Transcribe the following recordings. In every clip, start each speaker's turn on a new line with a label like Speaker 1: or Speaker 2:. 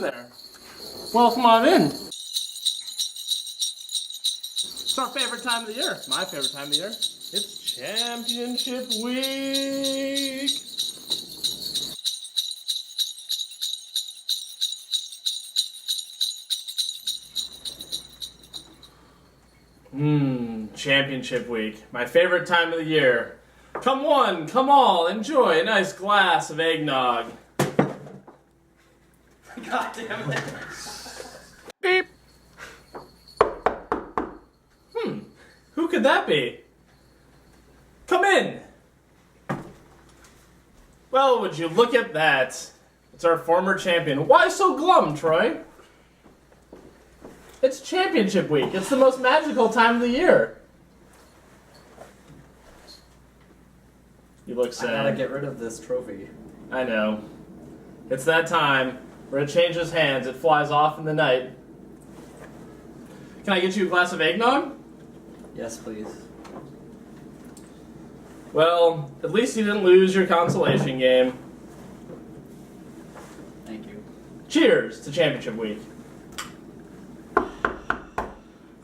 Speaker 1: there. Well, come on in. It's our favorite time of the year. My favorite time of the year. It's Championship Week. Championship Week. My favorite time of the year. Come one, come all, enjoy a nice glass of eggnog.
Speaker 2: God damn it.
Speaker 1: Beep. Who could that be? Come in. Well, would you look at that? It's our former champion. Why so glum, Troy? It's Championship Week. It's the most magical time of the year. You look sad.
Speaker 2: I gotta get rid of this trophy.
Speaker 1: I know. It's that time where it changes hands. It flies off in the night. Can I get you a glass of eggnog?
Speaker 2: Yes, please.
Speaker 1: Well, at least you didn't lose your consolation game.
Speaker 2: Thank you.
Speaker 1: Cheers to Championship Week.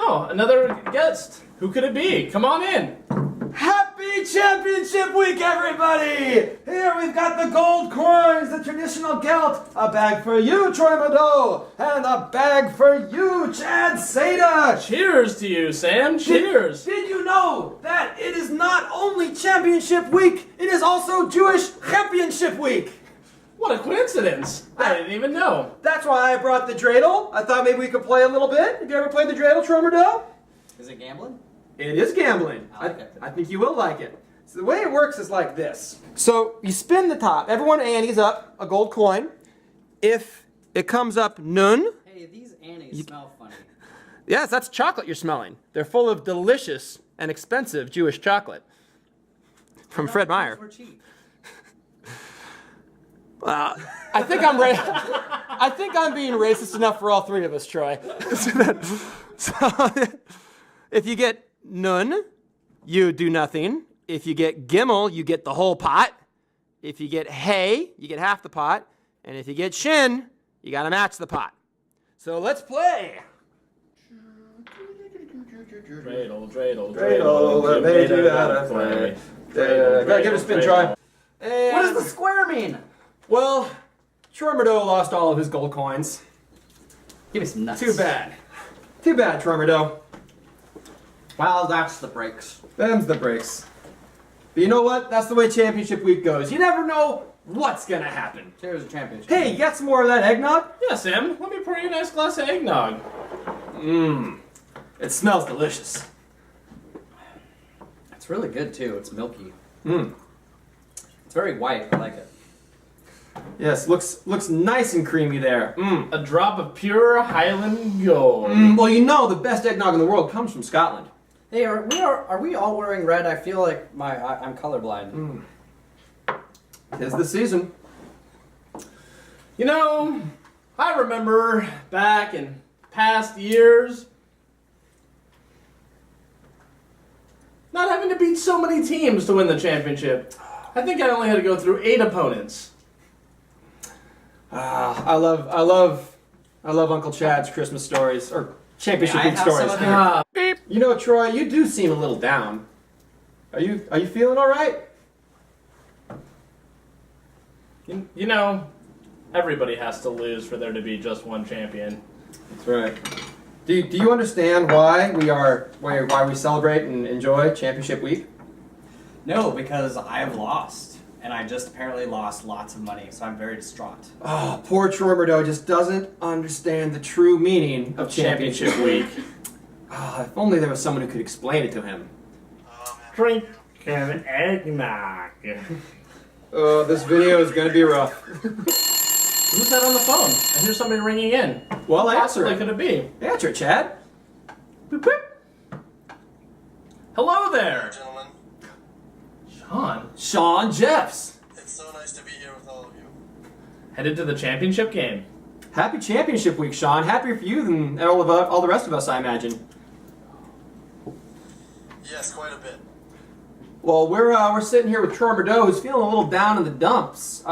Speaker 1: Oh, another guest. Who could it be? Come on in.
Speaker 3: Happy Championship Week, everybody! Here we've got the gold coins, the traditional gelt, a bag for you, Troymurdough, and a bag for you, Chad Seda.
Speaker 1: Cheers to you, Sam. Cheers.
Speaker 3: Did you know that it is not only Championship Week, it is also Jewish Championship Week?
Speaker 1: What a coincidence. I didn't even know.
Speaker 3: That's why I brought the dreidel. I thought maybe we could play a little bit. Have you ever played the dreidel, Troymurdough?
Speaker 2: Is it gambling?
Speaker 3: It is gambling.
Speaker 2: I like it.
Speaker 3: I think you will like it. So the way it works is like this. So you spin the top. Everyone antes up a gold coin. If it comes up nun,
Speaker 2: Hey, these Annies smell funny.
Speaker 3: yes, that's chocolate you're smelling. They're full of delicious and expensive Jewish chocolate. From Fred Meyer.
Speaker 2: We're cheap.
Speaker 3: I think I think I'm being racist enough for all three of us, Troy. So if you get nun, you do nothing. If you get gimel, you get the whole pot. If you get hay, you get half the pot. And if you get shin, you gotta match the pot. So let's play.
Speaker 1: Dreidel, dreidel,
Speaker 3: Dreidel, what made you out of clay? Gotta give it a spin, Troy. And
Speaker 2: What does the square mean?
Speaker 3: well, Troymurdough lost all of his gold coins.
Speaker 2: Give me some nuts.
Speaker 3: Too bad. Too bad, Troymurdough.
Speaker 2: Well, that's the breaks.
Speaker 3: Them's the breaks. But you know what? That's the way Championship Week goes. You never know what's gonna happen.
Speaker 2: Cheers to championship.
Speaker 3: Hey, you got some more of that eggnog?
Speaker 1: Yeah, Sam. Let me pour you a nice glass of eggnog.
Speaker 3: It smells delicious.
Speaker 2: It's really good too. It's milky.
Speaker 3: Mmm.
Speaker 2: It's very white. I like it.
Speaker 3: Yes, looks nice and creamy there.
Speaker 1: A drop of pure Highland gold.
Speaker 3: Well, you know the best eggnog in the world comes from Scotland.
Speaker 2: Hey, are we all wearing red? I feel like I'm colorblind.
Speaker 3: Tis the season.
Speaker 1: You know, I remember back in past years not having to beat so many teams to win the championship. I think I only had to go through 8 opponents.
Speaker 3: I love Uncle Chad's Christmas stories or Championship
Speaker 2: May I
Speaker 3: Week
Speaker 2: have
Speaker 3: stories.
Speaker 2: some of that?
Speaker 1: Beep.
Speaker 3: You know, Troy, you do seem a little down. Are you feeling all right?
Speaker 1: You know, everybody has to lose for there to be just one champion.
Speaker 3: That's right. Do you understand why we celebrate and enjoy Championship Week?
Speaker 2: No, because I have lost. And I just apparently lost lots of money, so I'm very distraught.
Speaker 3: Oh, poor Troymurdough just doesn't understand the true meaning of Championship Week. Oh, if only there was someone who could explain it to him.
Speaker 1: Drink an eggnog.
Speaker 3: Oh, this video is gonna be rough.
Speaker 1: Who's that on the phone? I hear somebody ringing in.
Speaker 3: Well, answer
Speaker 1: Possibly
Speaker 3: it.
Speaker 1: could it be?
Speaker 3: Answer it, Chad.
Speaker 1: Boop, boop. Hello there.
Speaker 4: Gentlemen,
Speaker 3: Sean Jeffs.
Speaker 4: it's so nice to be here with all of you.
Speaker 1: Headed to the championship game.
Speaker 3: Happy Championship Week, Sean. Happier for you than all the rest of us, I imagine.
Speaker 4: Yes, quite a bit.
Speaker 3: Well, we're sitting here with Troymurdough, who's feeling a little down in the dumps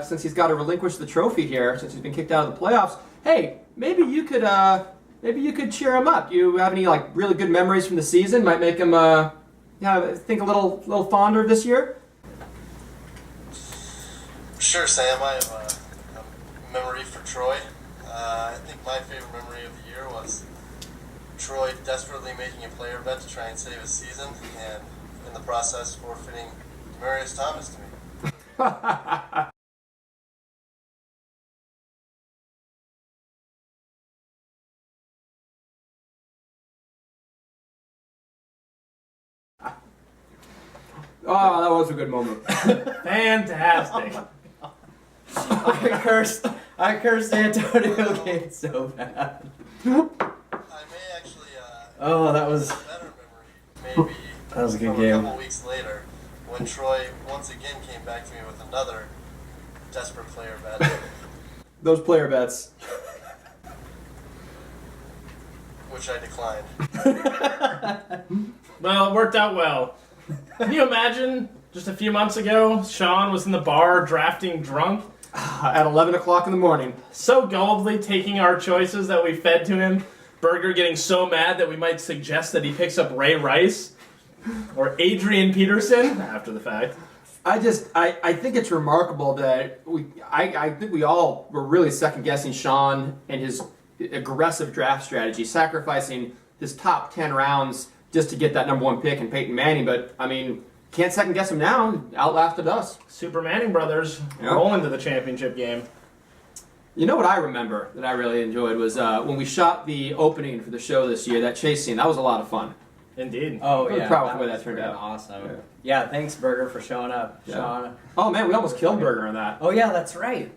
Speaker 3: since he's got to relinquish the trophy here, since he's been kicked out of the playoffs. Hey, maybe you could cheer him up. You have any like really good memories from the season? Might make him think a little fonder of this year.
Speaker 4: Sure, Sam. I have a memory for Troy. I think my favorite memory of the year was Troy desperately making a player bet to try and save his season, and in the process forfeiting Demarius Thomas to me.
Speaker 3: Oh, that was a good moment.
Speaker 1: Fantastic.
Speaker 2: I cursed Antonio Gates so bad.
Speaker 4: I may actually
Speaker 2: Oh, that was.
Speaker 4: have a better memory. Maybe
Speaker 2: That was a good
Speaker 4: from
Speaker 2: game.
Speaker 4: a couple weeks later, when Troy once again came back to me with another desperate player bet.
Speaker 3: Those player bets.
Speaker 4: Which I declined.
Speaker 1: Well, it worked out well. Can you imagine just a few months ago, Sean was in the bar drafting drunk,
Speaker 3: At 11 o'clock in the morning.
Speaker 1: so gullibly taking our choices that we fed to him, Berger getting so mad that we might suggest that he picks up Ray Rice or Adrian Peterson after the fact.
Speaker 3: I think it's remarkable that I think we all were really second guessing Sean and his aggressive draft strategy, sacrificing his top 10 rounds just to get that number 1 pick in Peyton Manning. But I mean, can't second guess him now. Outlasted us.
Speaker 1: Super Manning brothers
Speaker 3: Yep.
Speaker 1: roll into the championship game.
Speaker 3: You know what I remember that I really enjoyed was when we shot the opening for the show this year. That chase scene, that was a lot of fun.
Speaker 1: Indeed.
Speaker 2: Oh,
Speaker 3: I'm
Speaker 2: yeah.
Speaker 3: proud of the way that
Speaker 2: was
Speaker 3: turned
Speaker 2: pretty
Speaker 3: out.
Speaker 2: Awesome. Yeah, thanks, Berger, for showing up.
Speaker 3: Yeah.
Speaker 2: Sean.
Speaker 3: Oh man, we almost killed Berger on that.
Speaker 2: Oh, yeah, that's right.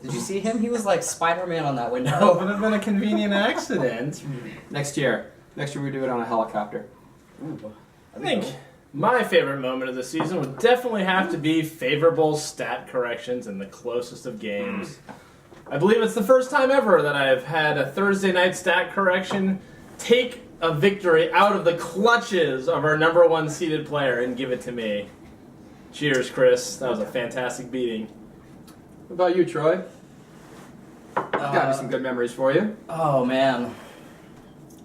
Speaker 2: Did you see him? He was like Spider-Man on that
Speaker 1: That
Speaker 2: window.
Speaker 1: would have been a convenient accident.
Speaker 3: Next year we do it on a helicopter.
Speaker 2: Ooh.
Speaker 1: I think my favorite moment of the season would definitely have to be favorable stat corrections in the closest of games. I believe it's the first time ever that I've had a Thursday night stat correction take a victory out of the clutches of our number 1 seeded player and give it to me. Cheers, Chris. That was a fantastic beating.
Speaker 3: What about you, Troy? Gotta be some good memories for you.
Speaker 2: Oh, man.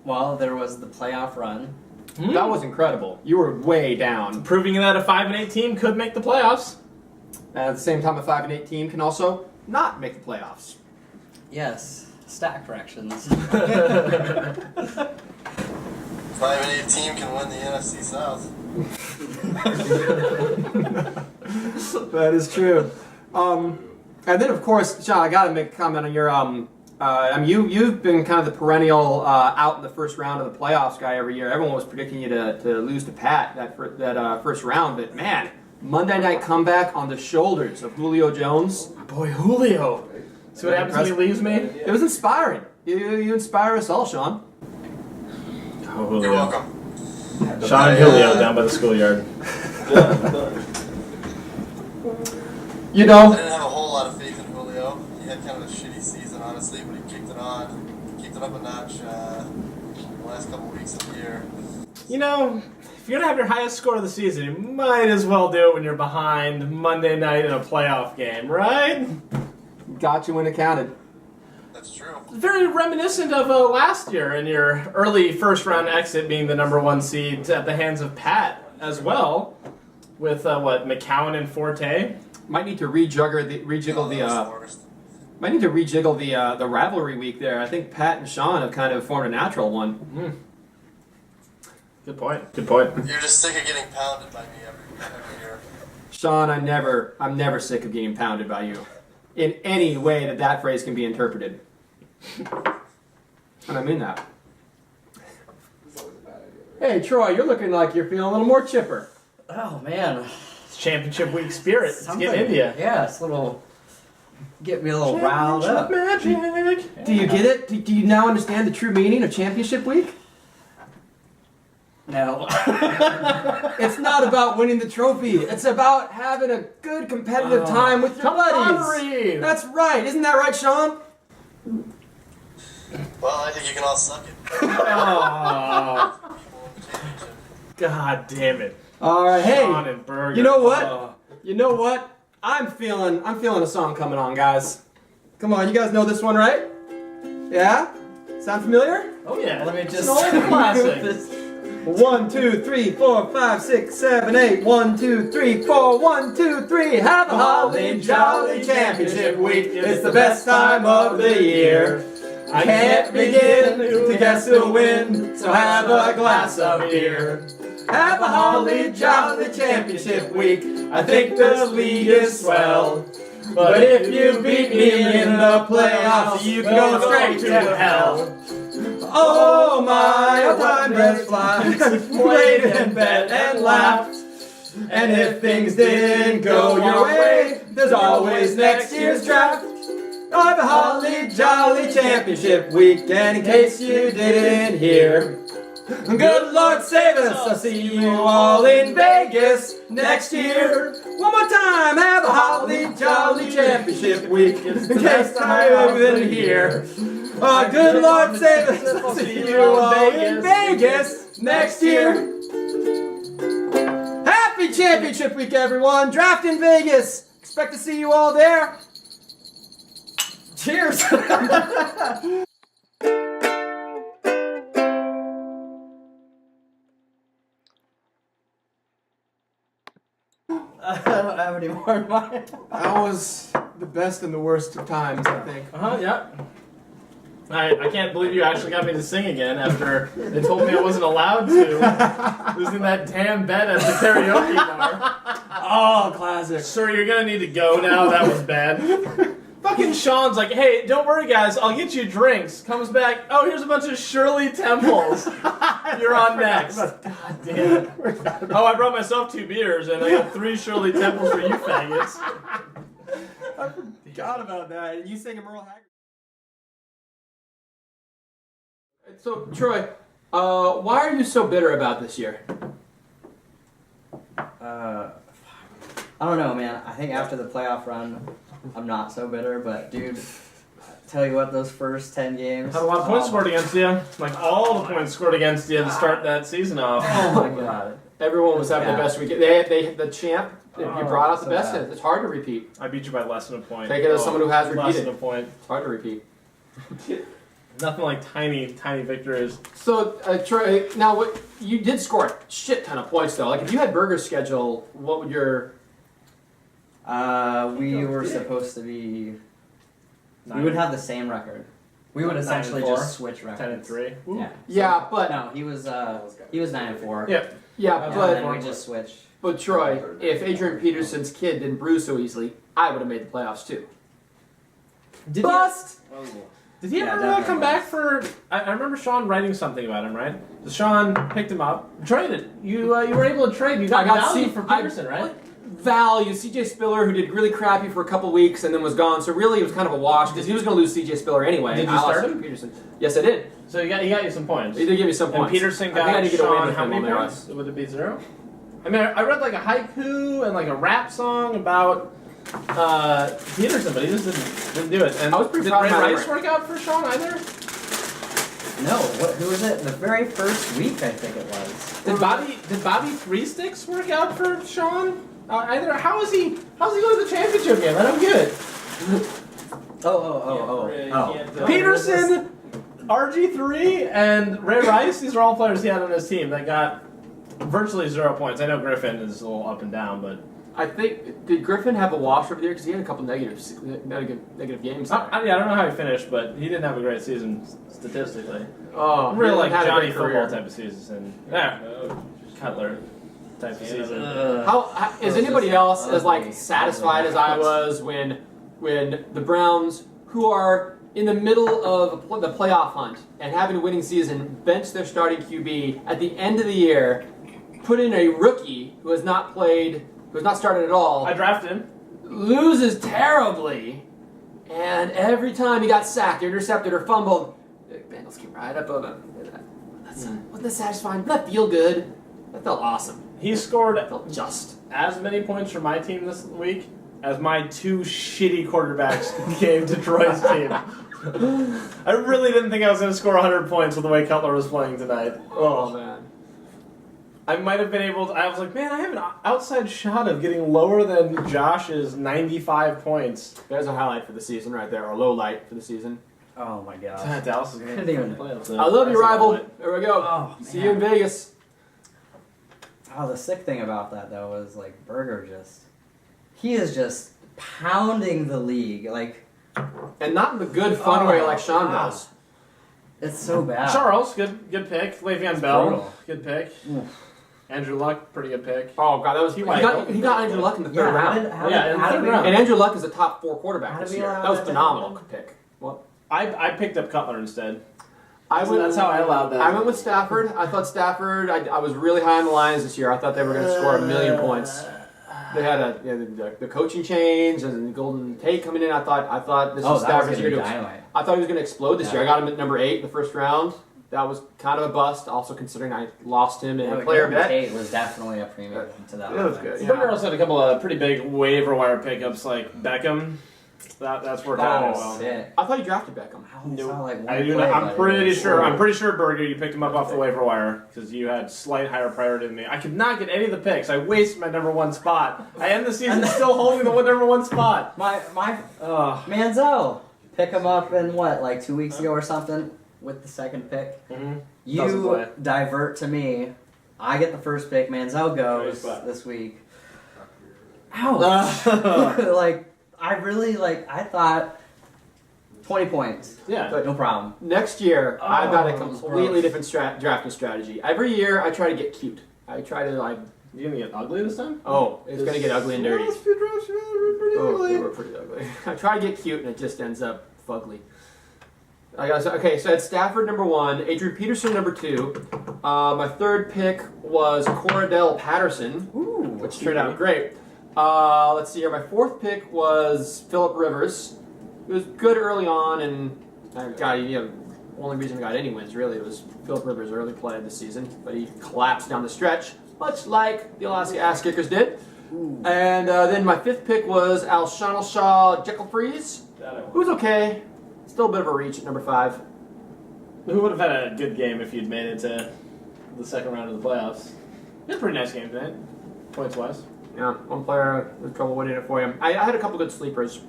Speaker 2: Well, there was the playoff run.
Speaker 3: That was incredible. You were way down.
Speaker 1: Proving that a 5-8 team could make the playoffs.
Speaker 3: And at the same time, a 5-8 team can also not make the playoffs.
Speaker 2: Yes, stat corrections.
Speaker 4: 5-8 team can win the NFC South.
Speaker 3: That is true. And then, of course, Sean, I got to make a comment on your. You've been kind of the perennial out in the first round of the playoffs guy every year. Everyone was predicting you to lose to Pat that first round, but man, Monday night comeback on the shoulders of Julio Jones.
Speaker 1: Boy, Julio. See what happens when he leaves me?
Speaker 3: It was inspiring. You inspire us all, Sean.
Speaker 1: Oh, Julio.
Speaker 4: You're welcome.
Speaker 1: Sean and Julio down by the schoolyard.
Speaker 3: You
Speaker 4: I
Speaker 3: know,
Speaker 4: didn't have a whole lot of faith in Julio. He had kind of a shitty season, honestly, but he kicked it up a notch the last couple weeks of the year.
Speaker 1: You know, if you're going to have your highest score of the season, you might as well do it when you're behind Monday night in a playoff game, right?
Speaker 3: got you when it counted.
Speaker 4: That's true.
Speaker 1: Very reminiscent of last year and your early first round exit being the number 1 seed at the hands of Pat as well, with McCowan and Forte.
Speaker 3: Might need to rejiggle the rivalry week there. I think Pat and Sean have kind of formed a natural one.
Speaker 1: Good point.
Speaker 4: You're just sick of getting pounded by me every year.
Speaker 3: Sean, I'm never sick of getting pounded by you, in any way that phrase can be interpreted. And I mean that. Hey, Troy, you're looking like you're feeling a little more chipper.
Speaker 2: Oh, man.
Speaker 1: It's championship week spirit. It's
Speaker 2: Something.
Speaker 1: getting into you.
Speaker 2: Yeah, get me a little riled up.
Speaker 1: Magic.
Speaker 3: Do you get it? Do you now understand the true meaning of championship week?
Speaker 2: No.
Speaker 3: It's not about winning the trophy. It's about having a good competitive time with your buddies.
Speaker 1: Camaraderie.
Speaker 3: That's right. Isn't that right, Sean?
Speaker 4: Well, I think you can all suck it.
Speaker 1: Oh,
Speaker 4: People in the championship.
Speaker 1: God damn it.
Speaker 3: All right. Hey,
Speaker 1: Sean and Berger.
Speaker 3: you know what?
Speaker 1: Oh.
Speaker 3: You know what? I'm feeling a song coming on, guys. Come on, you guys know this one, right? Yeah? Sound familiar?
Speaker 1: Oh yeah.
Speaker 2: Let me
Speaker 1: It's
Speaker 2: just
Speaker 1: an old classic.
Speaker 2: this.
Speaker 3: 1, 2, 3, 4, 5, 6, 7, 8. 1, 2, 3, 4. 1, 2, 3. Have a holly jolly championship week. It's the best time of the year. I can't begin to guess who'll win, so have a glass of beer. Have a holly jolly championship week. I think this league is swell. But if you beat me in the playoffs, you can go straight to hell. Oh my, how time does fly. Played and bet and laughed. And if things didn't go your way, there's always next year's draft. Have a holly jolly championship week, and in case you didn't hear, good Lord save us, I'll see you all in Vegas next year. One more time, have a holly jolly championship week, in case I didn't hear. Oh, good Lord save us, I'll see you all in Vegas next year. Happy championship week, everyone. Draft in Vegas. Expect to see you all there. Cheers.
Speaker 2: I don't have any more in mine.
Speaker 3: That was the best and the worst of times, I think.
Speaker 1: Yep. I can't believe you actually got me to sing again after they told me I wasn't allowed to. Losing that damn bet at the karaoke bar.
Speaker 3: Oh, classic.
Speaker 1: Sir, you're gonna need to go now. That was bad. Fucking Sean's like, hey, don't worry, guys. I'll get you drinks. Comes back. Oh, here's a bunch of Shirley Temples. You're on next. God damn it. Oh, I brought myself 2 beers, and I got 3 Shirley Temples for you faggots.
Speaker 3: I forgot about that. And you singing Merle Haggard. So, Troy, why are you so bitter about this year?
Speaker 2: I don't know, man. I think after the playoff run, I'm not so bitter. But dude, tell you what, those first 10 games.
Speaker 1: Had a lot of points scored against you. Like all the points scored against you to start that season off.
Speaker 3: Oh my God! Everyone was having the best weekend. They the champ. You brought out the
Speaker 2: so
Speaker 3: best.
Speaker 2: bad.
Speaker 3: It's hard to repeat.
Speaker 1: I beat you by less than a point.
Speaker 3: Take it as someone who has
Speaker 1: Less
Speaker 3: repeated.
Speaker 1: than a point.
Speaker 3: It's hard to repeat.
Speaker 1: Nothing like tiny victories.
Speaker 3: So, Troy, now what you did score a shit ton of points though. Like if you had Burger's schedule, what would your?
Speaker 2: We were supposed to be. We would have the same record. We would essentially
Speaker 1: 9-4?
Speaker 2: just switch records.
Speaker 1: 10-3. Ooh.
Speaker 2: Yeah.
Speaker 3: Yeah, but
Speaker 2: No, he was 9-4.
Speaker 1: Yeah.
Speaker 3: yeah,
Speaker 2: And
Speaker 3: but
Speaker 2: then we just switched.
Speaker 3: But Troy, if Adrian Peterson's kid didn't bruise so easily, I would have made the playoffs too.
Speaker 1: Did
Speaker 3: Bust!
Speaker 1: Did he
Speaker 2: Yeah,
Speaker 1: ever
Speaker 2: definitely
Speaker 1: come back for? I remember Sean writing something about him, right? So Sean picked him up, traded. You were able to trade. You got value for Peterson, right?
Speaker 3: Value. CJ Spiller, who did really crappy for a couple weeks and then was gone. So really, it was kind of a wash because he was going to lose CJ Spiller anyway.
Speaker 1: Did you
Speaker 3: I lost
Speaker 1: start him?
Speaker 3: Peterson. Yes, I did.
Speaker 1: So he got you some points.
Speaker 3: He did give me some
Speaker 1: And
Speaker 3: points.
Speaker 1: Peterson
Speaker 3: I think I
Speaker 1: got
Speaker 3: need to get away
Speaker 1: Sean
Speaker 3: with
Speaker 1: how
Speaker 3: him
Speaker 1: many
Speaker 3: on there.
Speaker 1: points? Would it be 0? I mean, I read like a haiku and like a rap song about Peterson, but he just didn't do it. And
Speaker 3: I was pretty
Speaker 1: did
Speaker 3: proud
Speaker 1: Ray
Speaker 3: of my
Speaker 1: Rice
Speaker 3: work.
Speaker 1: work out for Sean either?
Speaker 2: No, who was it? The very first week, I think it was.
Speaker 1: Did Bobby Three Sticks work out for Sean? Either how's he going to the championship game? I don't get it.
Speaker 2: Oh.
Speaker 1: Peterson, RG3, and Ray Rice. These are all players he had on his team that got virtually 0 points. I know Griffin is a little up and down, but
Speaker 3: I think, did Griffin have a wash over there? Because he had a couple negative games.
Speaker 1: I don't know how he finished, but he didn't have a great season statistically.
Speaker 3: Oh,
Speaker 1: Real
Speaker 3: he
Speaker 1: like
Speaker 3: had a
Speaker 1: Johnny
Speaker 3: great
Speaker 1: football
Speaker 3: career.
Speaker 1: type of season. Cutler type of season.
Speaker 3: How is anybody else as like satisfied as I was when the Browns, who are in the middle of the playoff hunt and having a winning season, bench their starting QB at the end of the year, put in a rookie who has not played, who has not started at all,
Speaker 1: I drafted him.
Speaker 3: loses terribly, and every time he got sacked or intercepted or fumbled, the Bengals came right up over him. Wasn't that satisfying? Didn't that feel good? That felt awesome.
Speaker 1: He scored
Speaker 3: That felt just.
Speaker 1: as many points for my team this week as my 2 shitty quarterbacks gave to Troy's team. I really didn't think I was going to score 100 points with the way Cutler was playing tonight.
Speaker 3: Oh man.
Speaker 1: I might have been able to. I was like, man, I have an outside shot of getting lower than Josh's 95 points.
Speaker 3: There's a highlight for the season right there, or a low light for the season.
Speaker 2: Oh my god.
Speaker 1: Dallas is going
Speaker 2: Couldn't even-
Speaker 1: to playoffs.
Speaker 3: I love you, rival. There we go.
Speaker 2: Oh,
Speaker 3: See you in Vegas.
Speaker 2: Oh, the sick thing about that though was like Berger he is just pounding the league. Like
Speaker 3: And not in the good, fun way like Sean
Speaker 2: God.
Speaker 3: does.
Speaker 2: It's so bad.
Speaker 1: Charles, good pick. Le'Veon Bell,
Speaker 2: brutal.
Speaker 1: good pick.
Speaker 2: Oof.
Speaker 1: Andrew Luck, pretty good pick.
Speaker 3: Oh god, that was he got Andrew Luck in the third round.
Speaker 1: in the third
Speaker 3: And
Speaker 1: round.
Speaker 3: Andrew Luck is a top 4 quarterback
Speaker 2: How did
Speaker 3: this
Speaker 2: we
Speaker 3: year.
Speaker 2: allow
Speaker 3: That was
Speaker 2: that to
Speaker 3: phenomenal
Speaker 2: happen?
Speaker 3: pick. What?
Speaker 1: I picked up Cutler instead.
Speaker 3: So
Speaker 1: that's how I allowed that.
Speaker 3: I went with Stafford. I thought Stafford. I was really high on the Lions this year. I thought they were going to score 1,000,000 points. They had the coaching change and the Golden Tate coming in. I thought this was Stafford's year. I thought he was going to explode this year. I got him at number 8 in the first round. That was kind of a bust. Also considering I lost him in a player bet.
Speaker 2: Tate was definitely a premium to that.
Speaker 3: It was
Speaker 2: offense.
Speaker 3: good.
Speaker 1: Berger also had a couple of pretty big waiver wire pickups like Beckham. That's worked out
Speaker 2: Oh,
Speaker 1: well.
Speaker 2: sick.
Speaker 3: I thought he drafted Beckham.
Speaker 2: I only saw like one
Speaker 1: I do
Speaker 2: play,
Speaker 1: not, I'm
Speaker 2: but
Speaker 1: pretty
Speaker 2: it was
Speaker 1: sure. I'm
Speaker 2: cool.
Speaker 1: pretty sure, Berger, you picked him up off the waiver wire because you had slight higher priority than me. I could not get any of the picks. I wasted my number 1 spot. I end the season still holding the number 1 spot.
Speaker 2: My Manziel, pick him up in what, like 2 weeks ago or something with the second pick.
Speaker 1: Mm-hmm.
Speaker 2: You
Speaker 1: play.
Speaker 2: divert to me. I get the first pick. Manziel goes
Speaker 1: Great spot.
Speaker 2: this week. Ouch! Like I thought 20 points.
Speaker 1: Yeah.
Speaker 3: But
Speaker 2: No problem.
Speaker 3: next year, I've got a
Speaker 2: Oh,
Speaker 3: completely
Speaker 2: gross.
Speaker 3: different drafting strategy. Every year, I try to get cute. I try to like,
Speaker 1: You gonna get ugly this time?
Speaker 3: oh, it's gonna get ugly and dirty.
Speaker 1: Last few drafts, you were pretty
Speaker 3: Oh,
Speaker 1: ugly.
Speaker 3: they were pretty ugly. I try to get cute, and it just ends up fugly. Okay, so I had Stafford number 1, Adrian Peterson number 2. My third pick was Cordell Patterson, which turned out great. Let's see here. My fourth pick was Phillip Rivers. It was good early on, and only reason I got any wins really was Phillip Rivers' early play of the season, but he collapsed down the stretch, much like the Alaska Ass Kickers did. And then my fifth pick was Alshon Shaw Jeckelfreeze, who's okay. Still a bit of a reach at number 5.
Speaker 1: Who would have had a good game if you'd made it to the second round of the playoffs? You had a pretty nice game tonight, points-wise.
Speaker 3: Yeah, one player with trouble winning it for you. I had a couple good sleepers.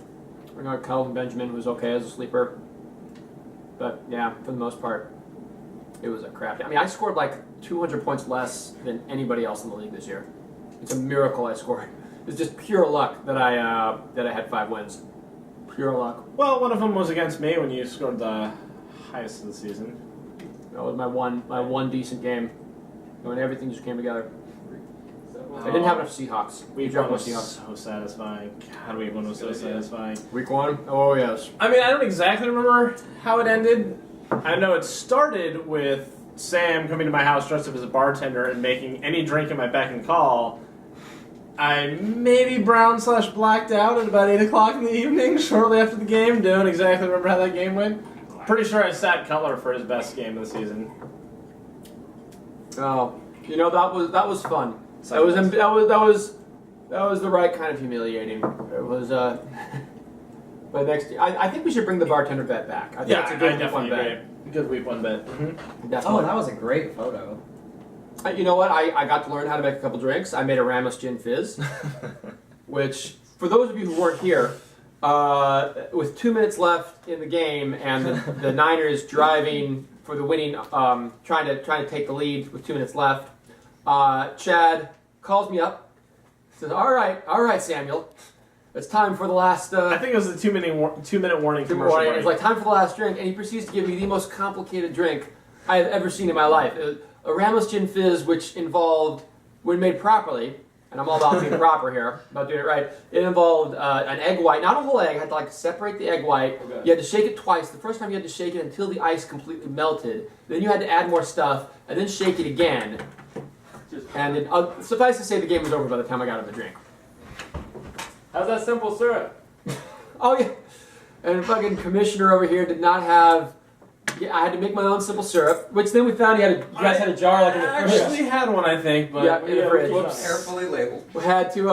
Speaker 3: I got Calvin Benjamin, who was okay as a sleeper. But yeah, for the most part, it was a crap. I mean, I scored like 200 points less than anybody else in the league this year. It's a miracle I scored. It's just pure luck that I had 5 wins. Pure luck.
Speaker 1: Well, one of them was against me when you scored the highest of the season.
Speaker 3: That was my one decent game when everything just came together. I didn't have enough Seahawks.
Speaker 1: Week
Speaker 3: dropped
Speaker 1: 1
Speaker 3: my
Speaker 1: was
Speaker 3: Seahawks.
Speaker 1: so satisfying. God, week 1 was so satisfying.
Speaker 3: Week 1? Oh yes.
Speaker 1: I mean, I don't exactly remember how it ended. I know it started with Sam coming to my house dressed up as a bartender and making any drink in my beck and call. I maybe brown/blacked out at about 8 o'clock in the evening, shortly after the game. Don't exactly remember how that game went. Pretty sure I sat Cutler for his best game of the season.
Speaker 3: Oh, that was fun. That was the right kind of humiliating. It was but next year, I think we should bring the bartender bet back. I think it's a good week 1 bet.
Speaker 1: agree. Good week 1 bet. Mm-hmm.
Speaker 2: Oh,
Speaker 3: Definitely.
Speaker 2: that was a great photo.
Speaker 3: You know what? I got to learn how to make a couple drinks. I made a Ramos Gin Fizz, which, for those of you who weren't here, with 2 minutes left in the game and the Niners driving for the winning, trying to take the lead with 2 minutes left, Chad calls me up, says, all right, Samuel, it's time for the last...
Speaker 1: I think it was the 2 minute warning commercial break.
Speaker 3: It's like time for the last drink, and he proceeds to give me the most complicated drink I have ever seen in my life. A Ramos Gin Fizz, which involved, when made properly, and I'm all about being proper here, about doing it right, it involved an egg white, not a whole egg, I had to separate the egg white. Okay. You had to shake it twice. The first time you had to shake it until the ice completely melted. Then you had to add more stuff, and then shake it again. And then, suffice to say, the game was over by the time I got him the drink.
Speaker 1: How's that simple syrup?
Speaker 3: Oh, yeah. And fucking commissioner over here did not have... Yeah, I had to make my own simple syrup, which then we found you guys had a jar like in the fridge.
Speaker 1: I actually had one, I think, but
Speaker 3: Yeah, in the fridge.
Speaker 1: Whoops.
Speaker 5: Carefully labeled.
Speaker 3: We had to,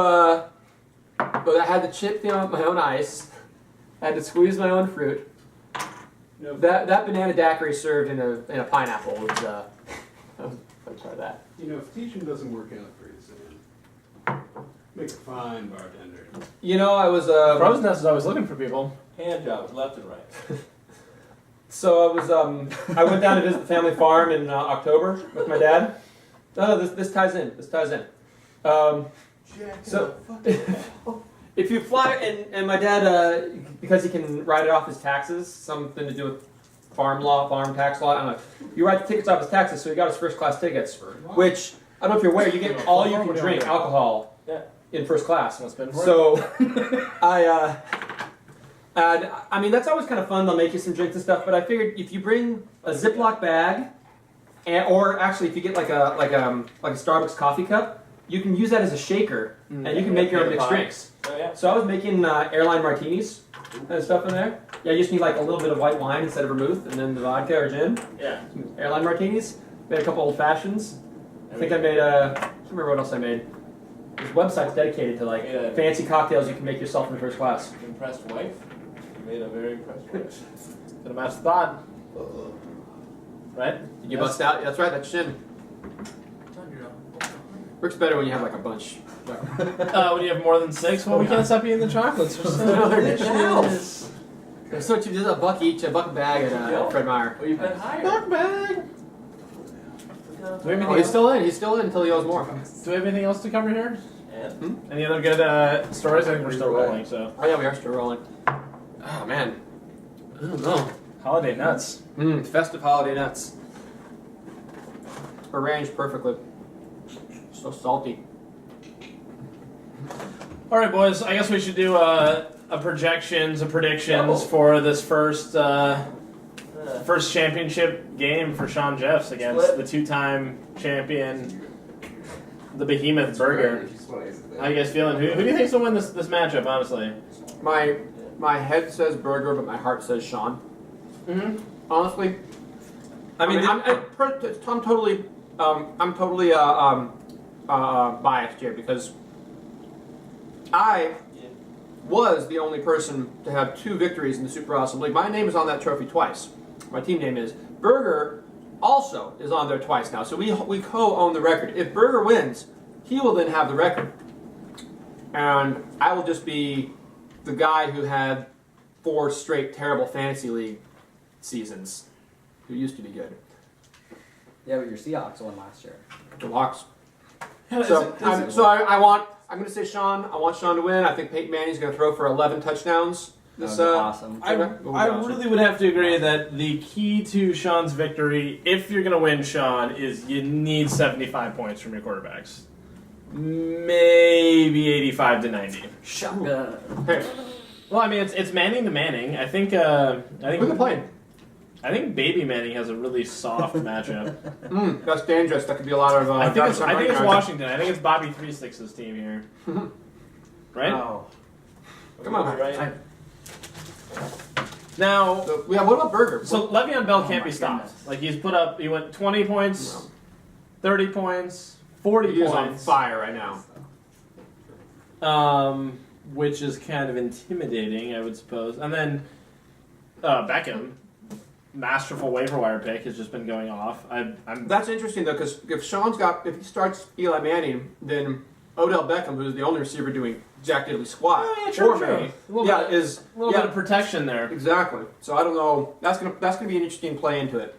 Speaker 3: but I had to chip my own ice. I had to squeeze my own fruit.
Speaker 5: No.
Speaker 3: That banana daiquiri served in a pineapple was, I'll try that.
Speaker 5: If teaching doesn't work out for you, Sam, make a fine bartender.
Speaker 3: I was,
Speaker 1: Frozen Nest is always looking for people.
Speaker 5: Hand jobs left and right.
Speaker 3: So I went down to visit the family farm in October with my dad. Oh, this ties in. This ties in. So if you fly, and my dad, because he can write it off his taxes, something to do with farm tax law. I don't know. You write the tickets off his taxes, so he got his first class tickets, which I don't know if you're aware. You get all you can drink alcohol in first class. So I mean, that's always kind of fun. They'll make you some drinks and stuff. But I figured if you bring a Ziploc bag, or actually if you get like a Starbucks coffee cup, you can use that as a shaker, and you can make your own mixed drinks.
Speaker 1: Oh, yeah.
Speaker 3: So I was making airline martinis and stuff in there. Yeah, you just need like a little bit of white wine instead of vermouth, and then the vodka or gin.
Speaker 1: Yeah.
Speaker 3: Some airline martinis. Made a couple old fashions. I think I made I can't remember what else I made. There's websites dedicated to like fancy cocktails you can make yourself in first class.
Speaker 1: Impressed wife? You made a very impressed wife. Gonna match the thought. Right?
Speaker 3: Did you bust out? That's right, that's gin. Works better when you have like a bunch.
Speaker 1: When you have more than 6, well, we can't stop eating the chocolates. They're so delicious.
Speaker 3: There's so cheap. There's a buck each, a buck bag at Fred Meyer.
Speaker 1: Well, you've been higher. Buck bag.
Speaker 3: He's still in. He's still in until he owes more.
Speaker 1: Do we have anything else to cover here? Any other good stories? I think we're still rolling. So.
Speaker 3: Oh yeah, we are still rolling. Oh man, I don't know.
Speaker 1: Holiday nuts.
Speaker 3: Festive holiday nuts. Arranged perfectly. So salty.
Speaker 1: All right, boys. I guess we should do a predictions for this first championship game for Sean Jeffs against the 2-time champion, the Behemoth Burger. How you guys feeling? Who do you think's gonna win this matchup? Honestly,
Speaker 3: My head says Burger, but my heart says Sean. Honestly, I'm totally biased here because I was the only person to have 2 victories in the Super Awesome League. My name is on that trophy twice. My team name is. Burger also is on there twice now, so we co-own the record. If Burger wins, he will then have the record. And I will just be the guy who had 4 straight terrible fantasy league seasons, who used to be good.
Speaker 2: Yeah, but your Seahawks won last year.
Speaker 3: The Hawks. I'm going to say Sean. I want Sean to win. I think Peyton Manning's going to throw for 11 touchdowns. This
Speaker 2: awesome.
Speaker 1: I really would have to agree that the key to Sean's victory, if you're going to win, Sean, is you need 75 points from your quarterbacks. Maybe 85 to 90.
Speaker 2: Shotgun.
Speaker 3: Hey,
Speaker 1: Well, I mean, it's Manning to Manning. I think
Speaker 3: who's it playing?
Speaker 1: I think Baby Manning has a really soft matchup.
Speaker 3: That's dangerous. That could be a lot of.
Speaker 1: I think it's Washington. I think it's Bobby 3-6's team here. Right?
Speaker 2: Oh.
Speaker 3: Come on,
Speaker 1: right. Now,
Speaker 3: what about Burger?
Speaker 1: so Le'Veon Bell can't be stopped. Like he went 20 points, 30 points, 40
Speaker 3: He is
Speaker 1: points.
Speaker 3: on fire right now.
Speaker 1: Which is kind of intimidating, I would suppose. And then Beckham, masterful waiver wire pick, has just been going off.
Speaker 3: That's interesting though, because if he starts Eli Manning, then Odell Beckham, who's the only receiver doing jack diddly squat,
Speaker 1: is a little bit of protection there.
Speaker 3: Exactly. So I don't know. That's gonna be an interesting play into it.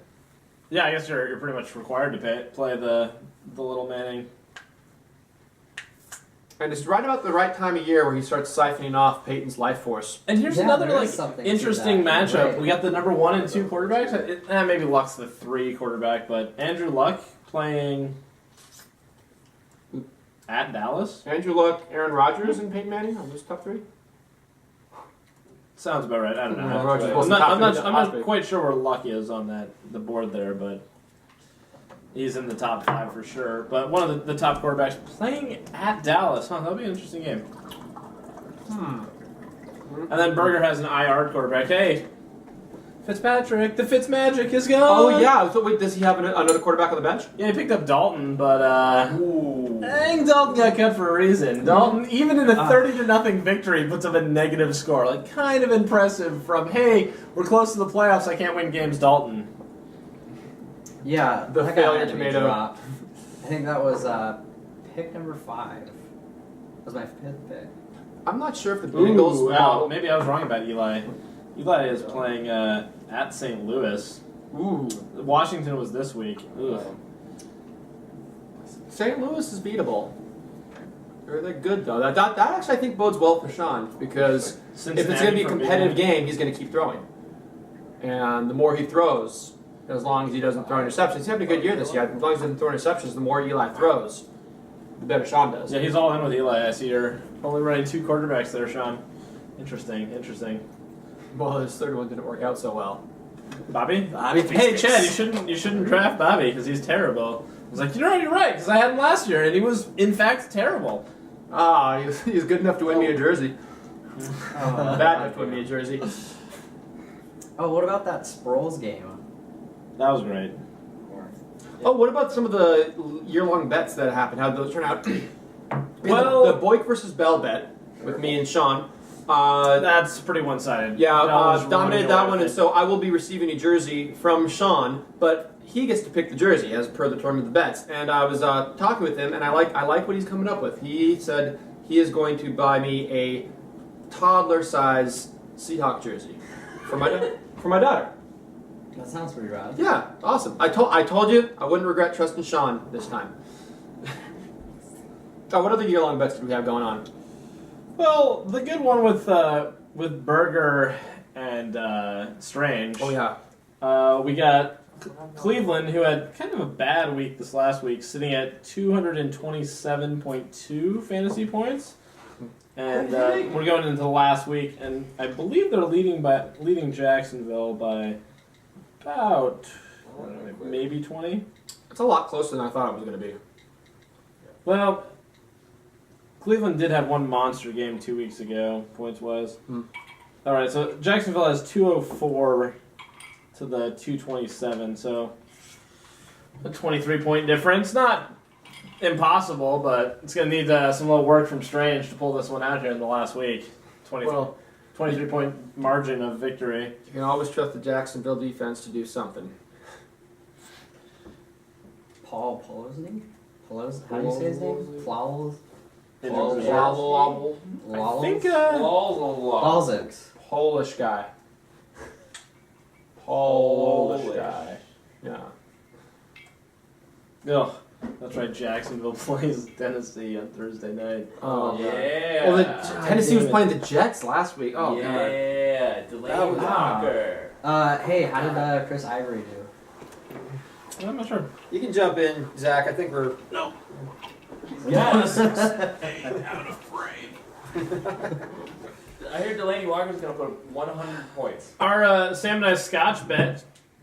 Speaker 1: Yeah, I guess you're pretty much required to play the little Manning.
Speaker 3: And it's right about the right time of year where he starts siphoning off Peyton's life force.
Speaker 1: And here's another interesting matchup.
Speaker 2: Right.
Speaker 1: We got the number 1 and 2 quarterbacks. Maybe Luck's the 3 quarterback, but Andrew Luck playing at Dallas.
Speaker 3: Andrew Luck, Aaron Rodgers, and Peyton Manning on those top 3.
Speaker 1: Sounds about right. I don't know.
Speaker 3: Yeah, Rodgers
Speaker 1: I'm
Speaker 3: wasn't top three,
Speaker 1: not quite sure where Luck is on the board there, but he's in the top 5 for sure. But one of the top quarterbacks playing at Dallas. That'll be an interesting game. And then Burger has an IR quarterback. Hey, Fitzpatrick, the Fitzmagic is gone.
Speaker 3: Oh yeah. So wait, does he have another quarterback on the bench?
Speaker 1: Yeah, he picked up Dalton, but I think Dalton got cut for a reason. Dalton, even in a 30-0 victory, puts up a negative score. Like, kind of impressive from, hey, we're close to the playoffs, I can't win games, Dalton.
Speaker 2: Yeah,
Speaker 3: The
Speaker 2: that
Speaker 3: failure
Speaker 2: guy had to be
Speaker 3: tomato.
Speaker 2: dropped. I think that was pick number 5. That was my 5th pick.
Speaker 3: I'm not sure if the Bengals.
Speaker 1: Wow, maybe I was wrong about Eli. Eli is playing at St. Louis.
Speaker 6: Ooh.
Speaker 1: Washington was this week. Ugh.
Speaker 6: St. Louis is beatable. They're good though. That actually I think bodes well for Sean because if it's going to be a competitive game, he's going to keep throwing. And the more he throws, as long as he doesn't throw interceptions, he's having a good year this year. As long as he doesn't throw interceptions, the more Eli throws, the better Sean does.
Speaker 1: Yeah, he's all in with Eli. I see you're only running 2 quarterbacks there, Sean. Interesting.
Speaker 6: Well, his third one didn't work out so well.
Speaker 1: Bobby?
Speaker 6: Bobby
Speaker 1: Hey,
Speaker 6: Fix.
Speaker 1: Chad, you shouldn't draft Bobby because he's terrible. I was like, you're right, because I had him last year, and he was, in fact, terrible.
Speaker 6: Ah, he was good enough to win me a jersey. Bad enough to win me a jersey.
Speaker 2: Oh, what about that Sproles game?
Speaker 1: That was great.
Speaker 6: Oh, what about some of the year-long bets that happened? How did those turn out?
Speaker 1: Well-
Speaker 6: the Boyk versus Bell bet with me and Sean.
Speaker 1: That's pretty one-sided.
Speaker 6: Yeah,
Speaker 1: Bell was
Speaker 6: dominated
Speaker 1: running
Speaker 6: that
Speaker 1: away
Speaker 6: one,
Speaker 1: with
Speaker 6: and
Speaker 1: it.
Speaker 6: so I will be receiving a jersey from Sean, but he gets to pick the jersey as per the tournament of the bets. And I was talking with him, and I like what he's coming up with. He said he is going to buy me a toddler-size Seahawk jersey for my daughter.
Speaker 2: That sounds pretty rad.
Speaker 6: Yeah, awesome. I told you I wouldn't regret trusting Sean this time. Oh, what other year-long bets do we have going on?
Speaker 1: Well, the good one with Berger and Strange.
Speaker 6: Oh yeah.
Speaker 1: We got Cleveland, who had kind of a bad week this last week, sitting at 227.2 fantasy points. And we're going into the last week, and I believe they're leading Jacksonville by about maybe 20.
Speaker 6: It's a lot closer than I thought it was going to be.
Speaker 1: Well, Cleveland did have one monster game 2 weeks ago, points-wise. All right, so Jacksonville has 204 to the 227, so a 23-point difference. Not impossible, but it's going to need some little work from Strange to pull this one out here in the last week. 23-point margin of victory.
Speaker 6: You can always trust the Jacksonville defense to do something.
Speaker 2: Paul Pelosny? How do you say his name? Flowels?
Speaker 1: I think
Speaker 2: Balzics.
Speaker 6: Polish guy. Polish guy. Yeah.
Speaker 1: Ugh, that's right. Jacksonville plays Tennessee on Thursday night.
Speaker 6: Oh,
Speaker 7: yeah.
Speaker 6: Well, Tennessee was playing the Jets last week. Oh, God.
Speaker 7: yeah. Delaney Walker.
Speaker 2: Hey, how did Chris Ivory do?
Speaker 1: I'm not sure.
Speaker 6: You can jump in, Zach. I think we're...
Speaker 7: Yes.
Speaker 1: Out of frame.
Speaker 7: I hear Delaney Walker's going to put 100 points.
Speaker 1: Our Sam and I's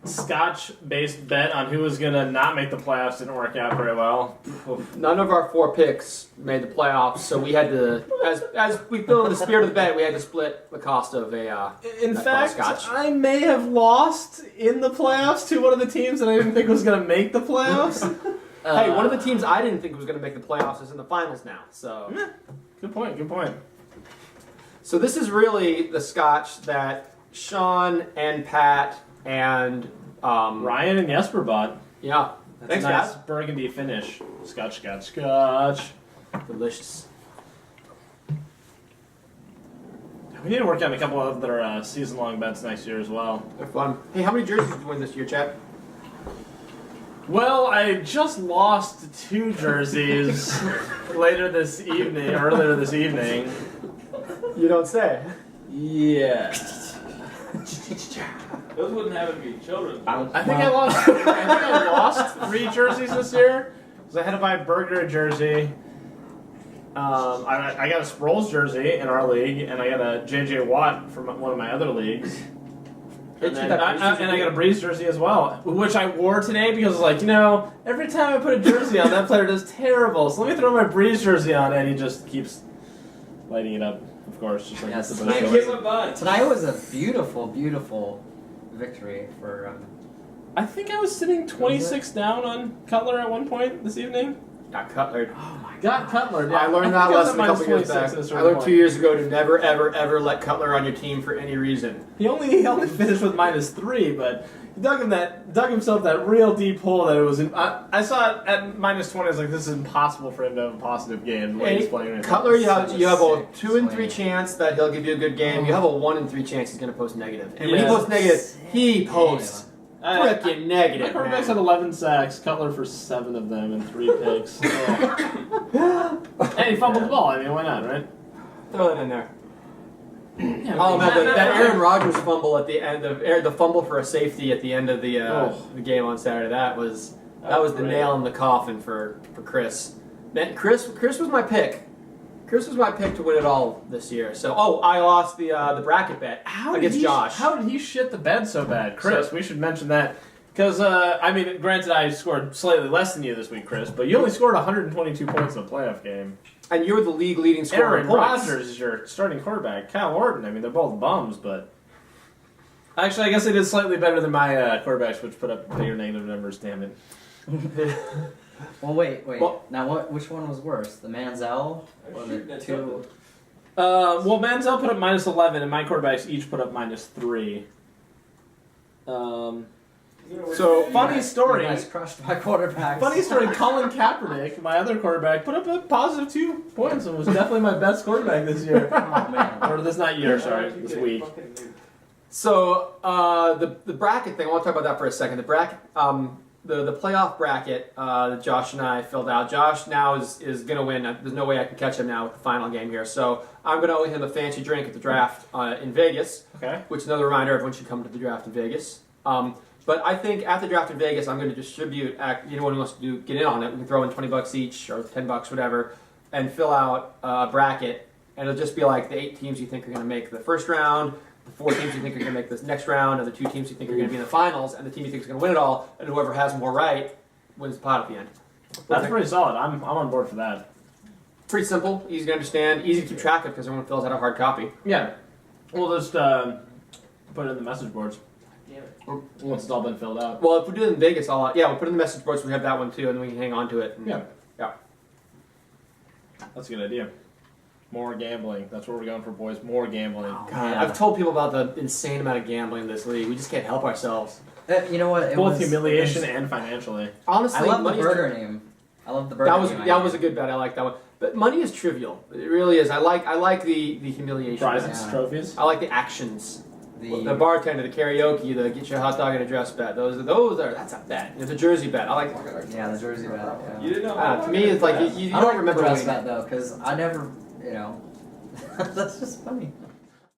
Speaker 1: Scotch-based bet on who was going to not make the playoffs didn't work out very well.
Speaker 6: None of our 4 picks made the playoffs, so we had to, as we feel in the spirit of the bet, we had to split the cost of a
Speaker 1: In fact,
Speaker 6: Scotch.
Speaker 1: I may have lost in the playoffs to one of the teams that I didn't think was going to make the playoffs.
Speaker 6: Hey, one of the teams I didn't think was going to make the playoffs is in the finals now. So,
Speaker 1: Good point.
Speaker 6: so this is really the Scotch that Sean and Pat and
Speaker 1: Ryan and Jesper bought.
Speaker 6: Yeah,
Speaker 1: That's
Speaker 6: thanks,
Speaker 1: a nice
Speaker 6: guys.
Speaker 1: burgundy finish. Scotch.
Speaker 6: Delicious.
Speaker 1: We need to work on a couple of other season-long bets next year as well.
Speaker 6: They're fun. Hey, how many jerseys did you win this year, Chad?
Speaker 1: Well, I just lost 2 jerseys earlier this evening.
Speaker 6: You don't say.
Speaker 1: Yeah.
Speaker 7: Those wouldn't happen to be children.
Speaker 1: I think I lost 3 jerseys this year because I had to buy a Burger jersey. I got a Sproles jersey in our league, and I got a JJ Watt from one of my other leagues. And I got a Breeze jersey as well, which I wore today because I was like, every time I put a jersey on, that player does terrible. So let me throw my Breeze jersey on, and he just keeps lighting it up, of course. Just like
Speaker 2: Yes,
Speaker 1: the
Speaker 2: tonight,
Speaker 1: best
Speaker 2: was, tonight was a beautiful, beautiful victory for...
Speaker 1: I think I was sitting 26 down on Cutler at one point this evening.
Speaker 6: Got Cutlered.
Speaker 1: Oh my God, Cutler!
Speaker 6: I learned that lesson a couple years back. I learned 2 years ago to never, ever, ever let Cutler on your team for any reason.
Speaker 1: He only finished with -3, but dug himself that real deep hole that it was. I saw it at -20. I was like, this is impossible for him to have a positive game. The way he's playing right now.
Speaker 6: Cutler, you have a
Speaker 2: sick
Speaker 6: 2 in 3
Speaker 2: swing.
Speaker 6: chance that he'll give you a good game. You have a 1 in 3 chance he's going to post negative. And when he
Speaker 1: Yeah.
Speaker 6: posts negative, he posts freaking
Speaker 1: My
Speaker 6: negative.
Speaker 1: quarterback's had
Speaker 6: Man.
Speaker 1: 11 sacks. Cutler for 7 of them and 3 picks. Hey, he fumbled the ball. I mean, why not, right?
Speaker 6: Throw that in there.
Speaker 1: Yeah,
Speaker 6: Oh man,
Speaker 1: not-
Speaker 6: that
Speaker 1: not-
Speaker 6: Aaron Rodgers fumble at the end of the fumble for a safety at the end of the
Speaker 1: Oh.
Speaker 6: the game on Saturday. That was the
Speaker 1: great.
Speaker 6: nail in the coffin for Chris. Man, Chris was my pick. Chris was my pick to win it all this year. So I lost the bracket bet against Josh.
Speaker 1: How did he shit the bed so bad? Chris, we should mention that. Because, I mean, granted, I scored slightly less than you this week, Chris, but you only scored 122 points in a playoff game.
Speaker 6: And you're the league leading scorer.
Speaker 1: Aaron
Speaker 6: in points.
Speaker 1: Rodgers is your starting quarterback. Kyle Orton, I mean, they're both bums, but... Actually, I guess they did slightly better than my quarterbacks, which put up bigger negative numbers, damn it.
Speaker 2: Well, wait.
Speaker 6: Well-
Speaker 2: Now, which one was worse? The Manziel or the two?
Speaker 1: Well, Manziel put up -11, and my quarterbacks each put up -3.
Speaker 6: So
Speaker 1: Funny story.
Speaker 2: You guys crushed my quarterbacks.
Speaker 1: Funny story, Colin Kaepernick, my other quarterback, put up a positive 2 points and was definitely my best quarterback this year.
Speaker 2: Oh man.
Speaker 1: Or this not year, sorry, this week.
Speaker 6: So the bracket thing, I want to talk about that for a second. The bracket, the playoff bracket that Josh and I filled out. Josh now is going to win. There's no way I can catch him now with the final game here. So I'm going to owe him a fancy drink at the draft in Vegas,
Speaker 1: Okay.
Speaker 6: which is another reminder everyone should come to the draft in Vegas. But I think at the draft in Vegas, I'm going to distribute. Anyone who wants to get in on it, we can throw in $20 each or $10, whatever, and fill out a bracket. And it'll just be like the 8 teams you think are going to make the first round, the 4 teams you think are going to make this next round, and the 2 teams you think are going to be in the finals, and the team you think is going to win it all, and whoever has more right wins the pot at the end.
Speaker 1: That's pretty solid. I'm on board for that.
Speaker 6: Pretty simple, easy to understand, easy to keep track of because everyone fills out a hard copy.
Speaker 1: Yeah. We'll just put it in the message boards
Speaker 7: Damn it.
Speaker 1: once it's all been filled out.
Speaker 6: Well, if we do it in Vegas, we'll put it in the message boards so we have that one too, and then we can hang on to it. And-
Speaker 1: Yeah.
Speaker 6: Yeah.
Speaker 1: That's a good idea. More gambling. That's what we're going for, boys. More gambling.
Speaker 2: Oh,
Speaker 6: God,
Speaker 2: man.
Speaker 6: I've told people about the insane amount of gambling in this league. We just can't help ourselves.
Speaker 2: You know what? It
Speaker 1: Both
Speaker 2: was,
Speaker 1: humiliation
Speaker 2: it was-
Speaker 1: and financially.
Speaker 6: Honestly,
Speaker 2: I love the
Speaker 6: money's
Speaker 2: burger name. I love the burger
Speaker 6: That was
Speaker 2: name.
Speaker 6: that was a good bet. I like that one. But money is trivial. It really is. I like the humiliation.
Speaker 1: Prizes,
Speaker 2: Yeah.
Speaker 1: trophies.
Speaker 6: I like the actions.
Speaker 2: The
Speaker 6: bartender, the karaoke, the get your hot dog and a dress bet. Those are that's a bet. You know, the jersey bet. I like.
Speaker 2: yeah, the jersey bet. Yeah.
Speaker 7: You didn't know.
Speaker 6: To me, it's like you
Speaker 2: I
Speaker 6: don't
Speaker 2: like
Speaker 6: remember
Speaker 2: the dress
Speaker 6: winning.
Speaker 2: bet though, because I never, that's just funny.